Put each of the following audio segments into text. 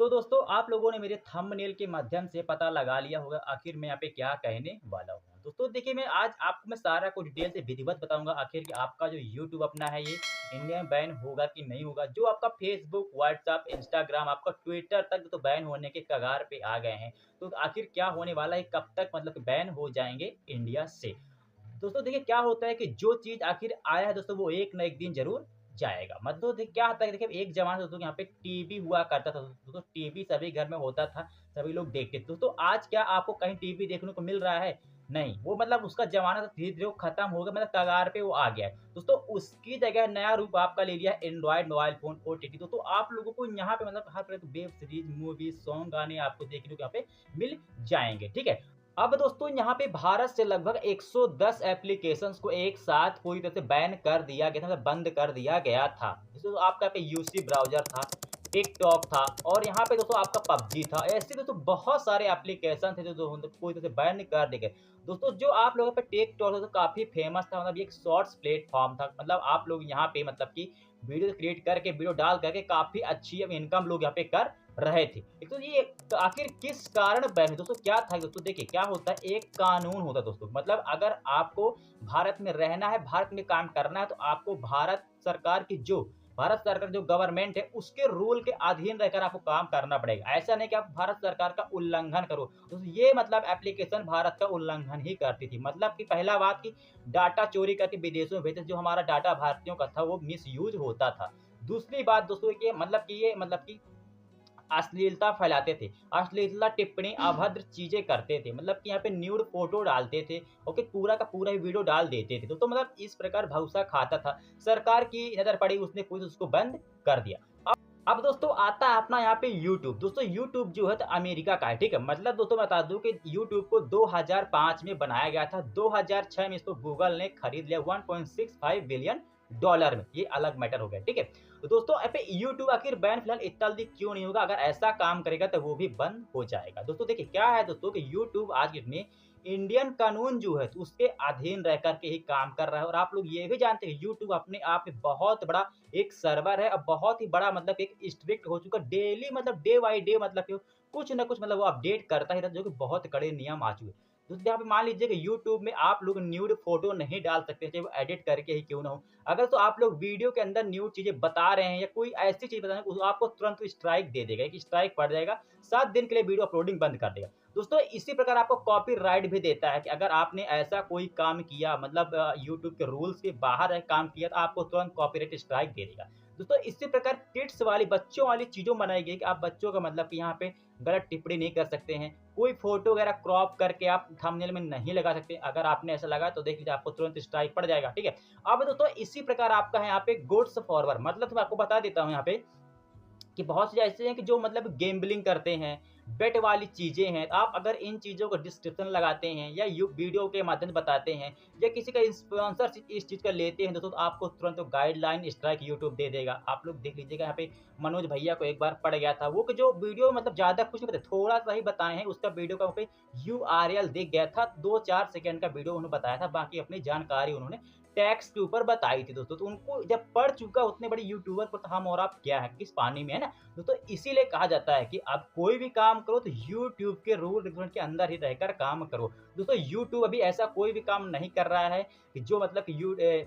तो दोस्तों आप लोगों ने मेरे थंबनेल के माध्यम से पता लगा लिया होगा आखिर मैं यहाँ पे क्या कहने वाला हूँ। दोस्तों देखिए मैं आज आपको मैं सारा कुछ डिटेल से विधिवत बताऊँगा आखिर कि आपका जो यूट्यूब अपना है ये इंडिया में बैन होगा कि नहीं होगा। जो आपका फेसबुक, व्हाट्सएप, इंस्टाग्राम, आपका ट्विटर तक तो बैन होने के कगार पे आ गए हैं। तो आखिर क्या होने वाला है, कब तक मतलब बैन हो जाएँगे इंडिया से? दोस्तों देखिए क्या होता है कि जो चीज़ आखिर आया है दोस्तों वो एक ना एक दिन ज़रूर जाएगा। मतलब क्या होता है कि देखिए एक ज़माना दोस्तों यहाँ पे टीवी हुआ करता था। दोस्तों टीवी सभी घर में होता था, सभी लोग देखते थे। दोस्तों आज क्या आपको कहीं टीवी देखने को मिल रहा है? नहीं, वो मतलब उसका ज़माना तो धीरे-धीरे वो खत्म हो गया, मतलब कगार पे वो आ गया है। दोस्तों उसकी जगह नया रूप आपका ले लिया है एंड्रॉयड मोबाइल फ़ोन ओटीटी। दोस्तों आप लोगों को यहाँ पे मतलब हर तरह के वेब सीरीज़, मूवीज़, सॉन्ग, गाने आपको देखने को यहाँ पे मिल जाएँगे, ठीक है? अब दोस्तों यहाँ पे भारत से लगभग 110 एप्लीकेशंस को एक साथ पूरी तरह से बैन कर दिया गया था, मतलब बंद कर दिया गया था। जैसे तो आपका यहाँ पे यूसी ब्राउज़र था, टिकटॉक था और यहाँ पे दोस्तों आपका पबजी था। ऐसे दोस्तों बहुत सारे एप्लीकेशन थे जो पूरी तरह से बैन कर दिए गए। दोस्तों जो आप लोगों पे टिकटॉक तो काफ़ी फेमस था, मतलब ये एक शॉर्ट्स प्लेटफ़ॉर्म था। मतलब आप लोग यहाँ पे मतलब कि वीडियो क्रिएट करके, वीडियो डाल करके काफ़ी अच्छी इनकम लोग यहाँ पे कर रहे थे। एक तो ये तो आखिर किस कारण बैन हुई? दोस्तों क्या था दोस्तों, देखिए क्या होता है, एक कानून होता है दोस्तों। मतलब अगर आपको भारत में रहना है, भारत में काम करना है तो आपको भारत सरकार जो गवर्नमेंट है उसके रूल के अधीन रहकर आपको काम करना पड़ेगा। ऐसा नहीं कि आप भारत सरकार का उल्लंघन करो। तो ये मतलब एप्लीकेशन भारत का उल्लंघन ही करती थी। मतलब कि पहला बात कि डाटा चोरी करके विदेशों में भेजते, जो हमारा डाटा भारतीयों का था वो मिसयूज़ होता था। दूसरी बात दोस्तों ये मतलब कि अश्लीलता फैलाते थे। अश्लीलता टिप्पणी, अभद्र चीज़ें करते थे। मतलब कि यहाँ पे न्यूड फ़ोटो डालते थे, ओके, पूरा का पूरा ही वीडियो डाल देते थे। तो मतलब इस प्रकार भरोसा खाता था। सरकार की नज़र पड़ी, उसने कुछ उसको बंद कर दिया। अब दोस्तों आता है अपना यहाँ पे यूट्यूब। दोस्तों यूट्यूब जो है तो अमेरिका का है, ठीक है? मतलब दोस्तों बता दूँ कि यूट्यूब को 2005 में बनाया गया था। 2006 में इसको गूगल ने खरीद लिया 1.65 बिलियन डॉलर में। ये अलग मैटर हो गया, ठीक है? तो दोस्तों यहाँ पे यूट्यूब आखिर बैन फिलहाल इतना जल्दी क्यों नहीं होगा? अगर ऐसा काम करेगा तो वो भी बंद हो जाएगा। दोस्तों देखिए क्या है दोस्तों कि यूट्यूब आज के में इंडियन कानून जो है तो उसके अधीन रह कर के ही काम कर रहा है। और आप लोग ये भी जानते हैं यूट्यूब अपने आप में बहुत बड़ा एक सर्वर है, अब बहुत ही बड़ा मतलब एक स्ट्रिक्ट हो चुका, डेली मतलब डे बाय डे मतलब कि कुछ ना कुछ मतलब वो अपडेट करता ही रहता है, जो कि बहुत कड़े नियम आ चुके हैं। तो यहाँ पे मान लीजिए कि यूट्यूब में आप लोग न्यूड फोटो नहीं डाल सकते, चाहे वो एडिट करके ही क्यों ना हो। अगर तो आप लोग वीडियो के अंदर न्यूड चीजें बता रहे हैं या कोई ऐसी चीज बता रहे हैं, आपको तुरंत स्ट्राइक दे देगा, एक स्ट्राइक पड़ जाएगा, 7 दिन के लिए वीडियो अपलोडिंग बंद कर देगा। दोस्तों इसी प्रकार आपको कॉपीराइट भी देता है कि अगर आपने ऐसा कोई काम किया, मतलब यूट्यूब के रूल्स के बाहर काम किया, तो आपको तुरंत कॉपीराइट स्ट्राइक दे देगा। दोस्तों इसी प्रकार किड्स वाली, बच्चों वाली चीज़ों बनाई गई कि आप बच्चों का मतलब कि यहाँ पे गलत टिप्पणी नहीं कर सकते हैं। कोई फ़ोटो वगैरह क्रॉप करके आप थंबनेल में नहीं लगा सकते। अगर आपने ऐसा लगाया तो देख लीजिए आपको तुरंत स्ट्राइक पड़ जाएगा, ठीक है? अब दोस्तों इसी प्रकार आपका है यहाँ पे गोड्स फॉरवर्ड, मतलब तो मैं आपको बता देता हूँ यहाँ पे कि बहुत से ऐसे हैं कि जो मतलब गैम्बलिंग करते हैं, बेट वाली चीज़ें हैं। आप अगर इन चीज़ों को डिस्क्रिप्शन लगाते हैं या यू वीडियो के माध्यम से बताते हैं या किसी का स्पॉन्सरशिप इस चीज़ का लेते हैं दोस्तों, तो आपको तुरंत तो गाइडलाइन स्ट्राइक यूट्यूब दे देगा। आप लोग देख लीजिएगा यहाँ पे मनोज भैया को एक बार पड़ गया था। वो कि जो वीडियो मतलब ज़्यादा कुछ नहीं बताए, थोड़ा-सा ही बताए हैं, उसका वीडियो का वहाँ पे यूआरएल दिख गया था। 2-4 सेकंड का वीडियो उन्होंने बताया था, बाकी अपनी जानकारी उन्होंने टैक्स के ऊपर बताई थी दोस्तों। तो उनको जब पढ़ चुका उतने बड़े यूट्यूबर को, तो हम और आप क्या है, किस पानी में, है ना? दोस्तों इसीलिए कहा जाता है कि आप कोई भी काम करो तो यूट्यूब के रूल रेगुलेशन के अंदर ही रहकर काम करो। दोस्तों यूट्यूब अभी ऐसा कोई भी काम नहीं कर रहा है कि जो मतलब कि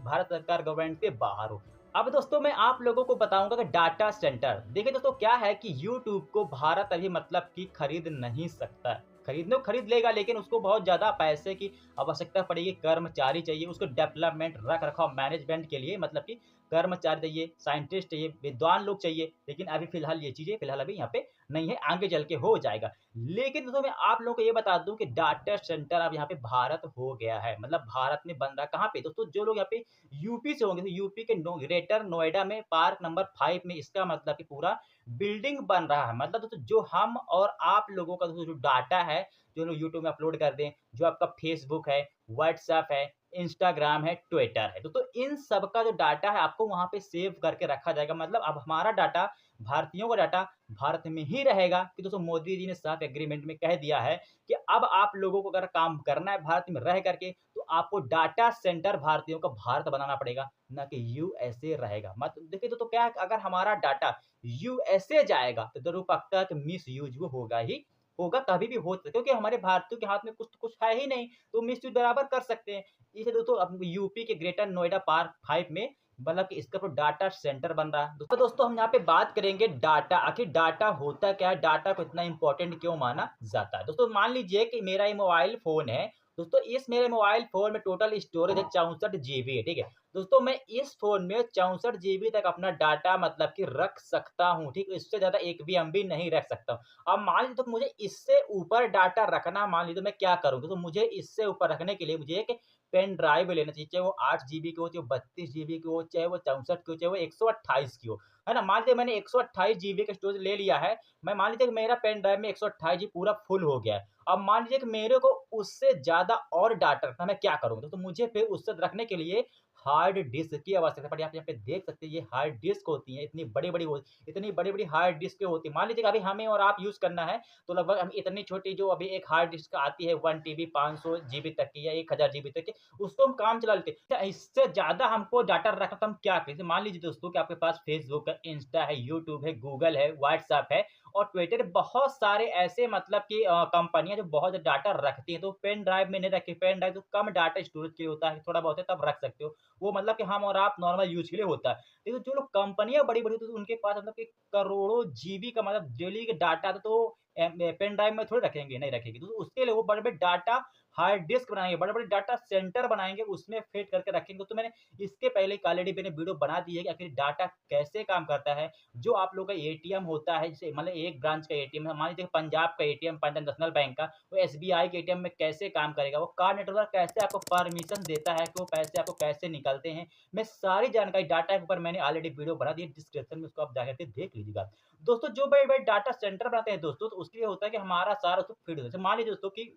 भारत सरकार गवर्नमेंट के बाहर हो। अब दोस्तों मैं आप लोगों को बताऊंगा कि डाटा सेंटर, देखिए दोस्तों क्या है कि यूट्यूब को भारत अभी मतलब कि खरीद नहीं सकता है। खरीदने को खरीद लेगा, लेकिन उसको बहुत ज़्यादा पैसे की आवश्यकता पड़ेगी, कर्मचारी चाहिए, उसको डेवलपमेंट रख रखाव मैनेजमेंट के लिए मतलब कि कर्मचारी चाहिए, साइंटिस्ट चाहिए, विद्वान लोग चाहिए। लेकिन अभी फ़िलहाल ये चीज़ें फ़िलहाल अभी यहाँ पे नहीं है, आगे चल के हो जाएगा। लेकिन दोस्तों मैं आप लोगों को ये बता दूँ कि डाटा सेंटर अब यहाँ पे भारत हो गया है। मतलब भारत में बन रहा है कहाँ पे दोस्तों, जो लोग यहाँ पे यूपी से होंगे, तो यूपी के ग्रेटर नोएडा में पार्क नंबर 5 में इसका मतलब कि पूरा बिल्डिंग बन रहा है। मतलब दोस्तों जो हम और आप लोगों का दोस्तों जो डाटा है, जो लोग यूट्यूब में अपलोड कर दें, जो आपका फेसबुक है, व्हाट्सएप है, इंस्टाग्राम है, ट्विटर है, दोस्तों इन सब का जो डाटा है आपको वहाँ पे सेव करके रखा जाएगा। मतलब अब हमारा डाटा, भारतीयों का डाटा भारत में ही रहेगा। कि दोस्तों मोदी जी ने साफ एग्रीमेंट में कह दिया है कि अब आप लोगों को अगर काम करना है भारत में रह करके, तो आपको डाटा सेंटर भारतीयों का भारत बनाना पड़ेगा, ना कि यूएसए रहेगा। मत देखिए तो क्या है, अगर हमारा डाटा यूएसए जाएगा तो ज़रूर पक्का है कि मिसयूज़ वो होगा ही होगा, कभी भी हो सकता है, क्योंकि हमारे भारतीयों के हाथ में कुछ है ही नहीं, तो मिसयूज़ बराबर कर सकते हैं। इसलिए दोस्तों अब यूपी के ग्रेटर नोएडा पार्क 5 में मतलब कि इसका तो डाटा सेंटर बन रहा है। तो दोस्तों हम यहाँ पे बात करेंगे डाटा, आखिर डाटा होता क्या है, डाटा को इतना इंपॉर्टेंट क्यों माना जाता है। दोस्तों मान लीजिए कि मेरा ये मोबाइल फ़ोन है, दोस्तों इस मेरे मोबाइल फ़ोन में टोटल स्टोरेज है 64 जीबी है, ठीक है। दोस्तों मैं इस फ़ोन में 64 जीबी तक अपना डाटा मतलब कि रख सकता हूँ, ठीक है। इससे ज़्यादा 1 भी एमबी नहीं रख सकता हूँ। अब मान लीजिए तो मुझे इससे ऊपर डाटा रखना, मान लीजिए तो मैं क्या करूँ? तो मुझे इससे ऊपर रखने के लिए मुझे एक पेन ड्राइव लेना चाहिए, चाहे वो 8 जीबी की हो, चाहे वो 32 जीबी की हो, चाहे वो 64 की हो, चाहे वो 128 की हो, है ना? मान लीजिए मैंने 128 जीबी का स्टोरेज ले लिया है, मैं मान लीजिए कि मेरा पेन ड्राइव में 128 जीबी पूरा फुल हो गया है। अब मान लीजिए कि मेरे को उससे ज़्यादा और डाटा रखना है, मैं क्या करूँगा? तो मुझे फिर उससे रखने के लिए हार्ड डिस्क की आवश्यकता पड़ी। आप यहाँ पे देख सकते हैं ये हार्ड डिस्क होती है, इतनी बड़ी-बड़ी हार्ड डिस्क होती है। मान लीजिए कि अभी हमें और आप यूज़ करना है, तो लगभग हम इतनी छोटी जो अभी एक हार्ड डिस्क आती है 1 टीबी 500 जीबी तक की या 1000 जीबी तक की, उसको हम काम चला लेते हैं। इससे ज़्यादा हमको डाटा रखा तो हम क्या करें? जैसे मान लीजिए दोस्तों कि आपके पास फेसबुक है, इंस्टा है, यूट्यूब है, गूगल है, व्हाट्सएप है और ट्विटर, बहुत सारे ऐसे मतलब कि कंपनियाँ जो बहुत डाटा रखती हैं, तो पेन ड्राइव में नहीं रखी, पेन ड्राइव तो कम डाटा स्टोरेज के लिए होता है, थोड़ा बहुत है तब रख सकते हो। वो मतलब कि हम और आप नॉर्मल यूज़ के लिए होता है। लेकिन जो लोग कंपनियाँ बड़ी-बड़ी होती हैं, तो उनके पास मतलब कि करोड़ों जीबी का मतलब डेली का डाटा तो पेन ड्राइव में थोड़ी रखेंगे, नहीं रखेंगे। तो उसके लिए वो बड़े-बड़े डाटा हार्ड डिस्क बनाएँगे, बड़े-बड़े डाटा सेंटर बनाएँगे, उसमें फिट करके रखेंगे। तो मैंने इसके पहले ऑलरेडी मैंने वीडियो बना दी है कि आखिर डाटा कैसे काम करता है। जो आप लोग का एटीएम होता है, जैसे मतलब एक ब्रांच का एटीएम है, मान लीजिए पंजाब का एटीएम, पंजाब नेशनल बैंक का, वो एसबीआई के एटीएम में कैसे काम करेगा, वो कार्ड नेटवर्क कैसे आपको परमिशन देता है कि वो पैसे आपको कैसे निकलते हैं, मैं सारी जानकारी डाटा के ऊपर मैंने ऑलरेडी वीडियो बना दी है, डिस्क्रिप्शन में उसको आप जाकर के देख लीजिएगा। दोस्तों जो बड़े-बड़े डाटा सेंटर बनाते हैं दोस्तों, तो उसके लिए होता है कि हमारा सारा उसको फीड होता है। मान लीजिए दोस्तों कि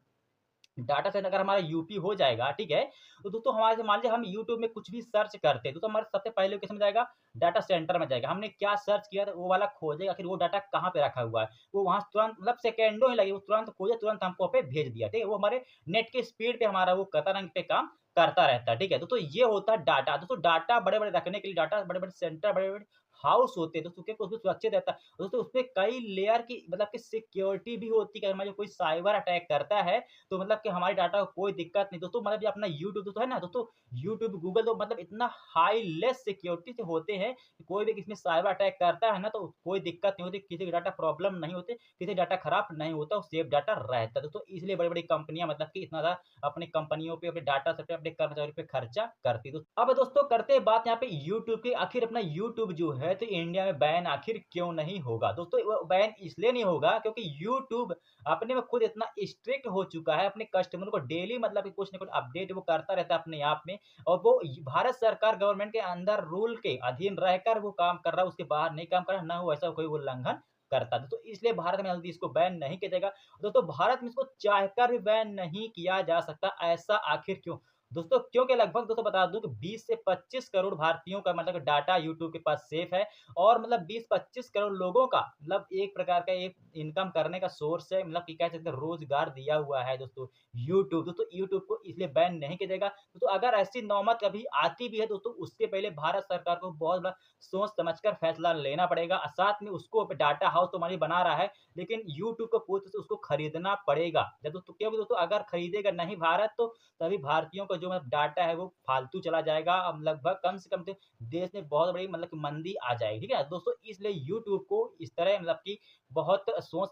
डाटा सेट अगर हमारा यूपी हो जाएगा, ठीक है? तो दोस्तों हमारे से मान लीजिए हम यूट्यूब में कुछ भी सर्च करते हैं, तो हमारा सबसे पहले लोकेशन में जाएगा, डाटा सेंटर में जाएगा। हमने क्या सर्च किया, तो वो वाला खोजेगा, फिर वो डाटा कहाँ पे रखा हुआ है। वो वहाँ तुरंत मतलब सेकंडों ही लगे, वो तुरंत खोजे, तुरंत हमको पे भेज दिया, ठीक है? वो हमारे नेट की स्पीड पे हमारा वो कतरंग पे काम करता रहता है, ठीक है? दोस्तों ये होता है डाटा। दोस्तों डाटा बड़े-बड़े रखने के लिए डाटा बड़े-बड़े सेंटर, बड़े-बड़े हाउस होते हैं, दोस्तों क्योंकि उसमें सुरक्षित रहता है। दोस्तों उसपे कई लेयर की मतलब कि सिक्योरिटी भी होती है कि हमारा कोई साइबर अटैक करता है, तो मतलब कि हमारे डाटा को कोई दिक्कत नहीं। दोस्तों मतलब ये अपना यूट्यूब दोस्तों है ना, दोस्तों यूट्यूब, गूगल तो मतलब इतना हाई लेस सिक्योरिटी से होते हैं कि कोई भी इसमें साइबर अटैक करता है ना, तो कोई दिक्कत नहीं होती, किसी का डाटा प्रॉब्लम नहीं होती, किसी डाटा खराब नहीं होता, वो सेफ डाटा रहता है। दोस्तों इसलिए बड़ी-बड़ी कंपनियाँ मतलब कि इतना ज़्यादा अपनी कंपनियों पे, अपने डाटा सेट पे, अपने कर्मचारियों पे खर्चा करती है। अब दोस्तों करते हैं बात यहाँ पे यूट्यूब की। आखिर अपना यूट्यूब जो है तो इंडिया में बैन आखिर क्यों नहीं होगा? दोस्तों वो बैन इसलिए नहीं होगा क्योंकि यूट्यूब अपने में खुद इतना स्ट्रिक्ट हो चुका है, अपने कस्टमर को डेली मतलब कि कुछ न कुछ अपडेट वो करता रहता है अपने आप में, और वो भारत सरकार गवर्नमेंट के अंदर रूल के अधीन रहकर वो काम कर रहा है, उसके बाहर नहीं काम कर रहा है, ना वो ऐसा कोई उल्लंघन करता है। तो इसलिए भारत में जल्दी इसको बैन नहीं किया जाएगा। दोस्तों भारत में इसको चाहकर भी बैन नहीं किया जा सकता, ऐसा आखिर क्यों? दोस्तों क्योंकि लगभग दोस्तों बता दूं कि 20 से 25 करोड़ भारतीयों का मतलब डाटा यूट्यूब के पास सेफ है, और मतलब 20-25 करोड़ लोगों का मतलब एक प्रकार का एक इनकम करने का सोर्स है, मतलब कि कह सकते हैं रोजगार दिया हुआ है दोस्तों यूट्यूब। दोस्तों यूट्यूब को इसलिए बैन नहीं किया जाएगा। दोस्तों अगर ऐसी नौबत कभी आती भी है दोस्तों, उसके पहले भारत सरकार को बहुत बड़ा सोच समझकर फैसला लेना पड़ेगा, और साथ में उसको डाटा हाउस तो हमारी बना रहा है, लेकिन यूट्यूब को पूरी तरह से उसको खरीदना पड़ेगा। जब दोस्तों क्योंकि दोस्तों अगर खरीदेगा नहीं भारत, तो तभी भारतीयों का जो मतलब डाटा है वो फालतू चला जाएगा। अब लगभग कम से कम तो देश में बहुत बड़ी मतलब कि मंदी आ जाएगी, ठीक है दोस्तों? इसलिए यूट्यूब को इस तरह मतलब कि बहुत सोच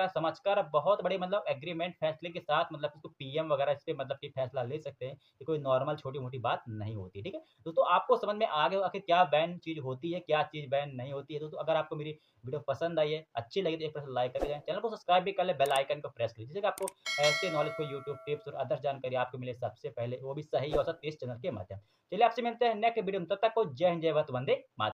समझकर बहुत बड़े मतलब एग्रीमेंट फैसले के साथ मतलब इसको पीएम वगैरह इस पे मतलब कि फैसला ले सकते हैं। ये कोई नॉर्मल छोटी-मोटी बात नहीं होती, ठीक है? दोस्तों आपको समझ में आ गया होगा आखिर क्या बैन चीज़ होती है, क्या चीज़ बैन नहीं होती है। दोस्तों अगर आपको मेरी वीडियो पसंद आई है, अच्छी लगी तो एक बार लाइक करके जाएँ, चैनल को सब्सक्राइब भी कर लें, बेल आइकन को प्रेस कर लीजिए, जिससे कि आपको ऐसे नॉलेज को यूट्यूब टिप्स और अदर जानकारी आपको मिले सबसे पहले, वो भी सही और सत्य इस चैनल के माध्यम। चलिए आपसे मिलते हैं नेक्स्ट वीडियो में, तब तक को जय हिंद, जय भारत, वंदे मातरम।